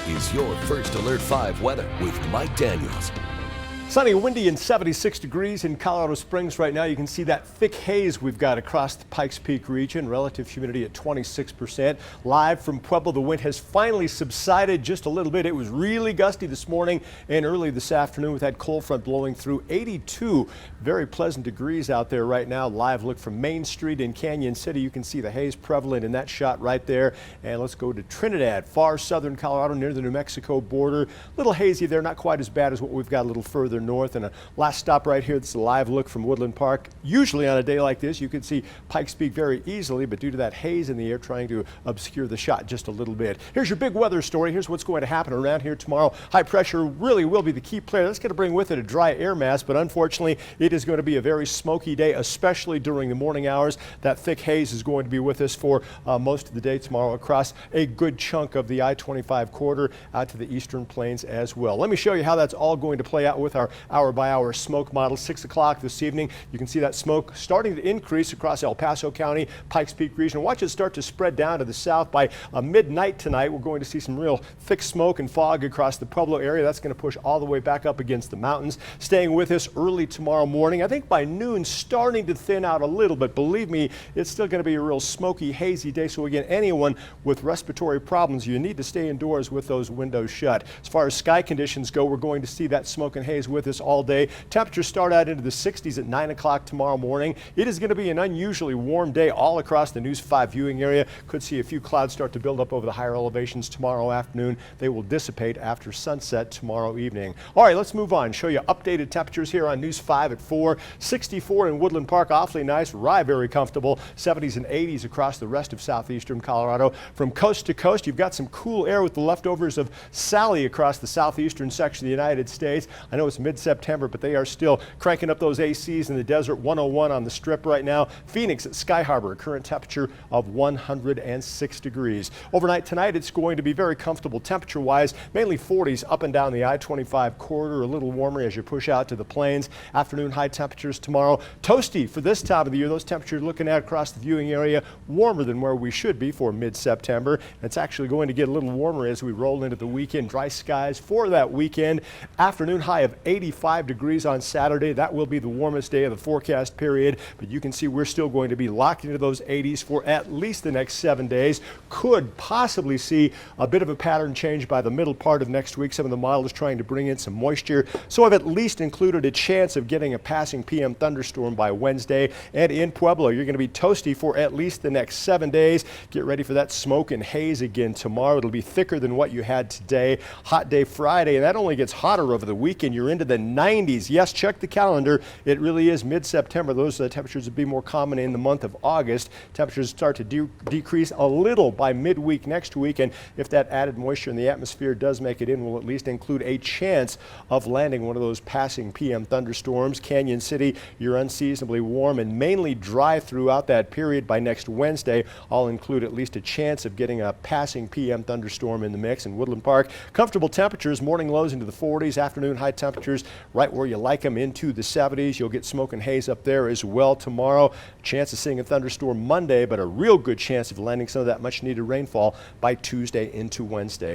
is your First Alert 5 weather with Mike Daniels. Sunny, windy, and 76 degrees in Colorado Springs right now. You can see that thick haze we've got across the Pikes Peak region. Relative humidity at 26%. Live from Pueblo, the wind has finally subsided just a little bit. It was really gusty this morning and early this afternoon with that cold front blowing through. 82 very pleasant degrees out there right now. Live look from Main Street in Canyon City. You can see the haze prevalent in that shot right there. And let's go to Trinidad, far southern Colorado near the New Mexico border. A little hazy there, not quite as bad as what we've got a little further north. And a last stop right here. This is a live look from Woodland Park. Usually on a day like this, you could see Pikes Peak very easily, but due to that haze in the air trying to obscure the shot just a little bit. Here's your big weather story. Here's what's going to happen around here tomorrow. High pressure really will be the key player. That's going to bring with it a dry air mass, but unfortunately, it is going to be a very smoky day, especially during the morning hours. That thick haze is going to be with us for most of the day tomorrow across a good chunk of the I-25 corridor out to the eastern plains as well. Let me show you how that's all going to play out with our hour-by-hour smoke model. 6 o'clock this evening, you can see that smoke starting to increase across El Paso County, Pikes Peak region. Watch it start to spread down to the south. By midnight tonight, we're going to see some real thick smoke and fog across the Pueblo area. That's going to push all the way back up against the mountains. Staying with us early tomorrow morning. I think by noon, starting to thin out a little, but believe me, it's still going to be a real smoky, hazy day. So again, anyone with respiratory problems, you need to stay indoors with those windows shut. As far as sky conditions go, we're going to see that smoke and haze with us all day. Temperatures start out into the 60s at 9 o'clock tomorrow morning. It is going to be an unusually warm day all across the News 5 viewing area. Could see a few clouds start to build up over the higher elevations tomorrow afternoon. They will dissipate after sunset tomorrow evening. All right, let's move on. Show you updated temperatures here on News 5 at 4. 64 in Woodland Park, awfully nice. Rye, very comfortable. 70s and 80s across the rest of southeastern Colorado. From coast to coast, you've got some cool air with the leftovers of Sally across the southeastern section of the United States. I know it's mid-September, but they are still cranking up those ACs in the desert. 101 on the strip right now. Phoenix at Sky Harbor, current temperature of 106 degrees. Overnight tonight, it's going to be very comfortable temperature-wise, mainly 40s up and down the I-25 corridor, a little warmer as you push out to the plains. Afternoon high temperatures tomorrow. Toasty for this time of the year. Those temperatures looking at across the viewing area, warmer than where we should be for mid-September. It's actually going to get a little warmer as we roll into the weekend. Dry skies for that weekend. Afternoon high of 85 degrees on Saturday. That will be the warmest day of the forecast period, but you can see we're still going to be locked into those 80s for at least the next 7 days. Could possibly see a bit of a pattern change by the middle part of next week. Some of the models trying to bring in some moisture, so I've at least included a chance of getting a passing PM thunderstorm by Wednesday. And in Pueblo, you're going to be toasty for at least the next 7 days. Get ready for that smoke and haze again tomorrow. It'll be thicker than what you had today. Hot day Friday, and that only gets hotter over the weekend. You're into the 90s. Yes, check the calendar. It really is mid-September. Those temperatures would be more common in the month of August. Temperatures start to decrease a little by midweek next week, and if that added moisture in the atmosphere does make it in, we'll at least include a chance of landing one of those passing PM thunderstorms. Canyon City, you're unseasonably warm and mainly dry throughout that period. By next Wednesday, I'll include at least a chance of getting a passing PM thunderstorm in the mix. In Woodland Park, comfortable temperatures, morning lows into the 40s, afternoon high temperatures right where you like them into the 70s. You'll get smoke and haze up there as well tomorrow. Chance of seeing a thunderstorm Monday, but a real good chance of landing some of that much needed rainfall by Tuesday into Wednesday.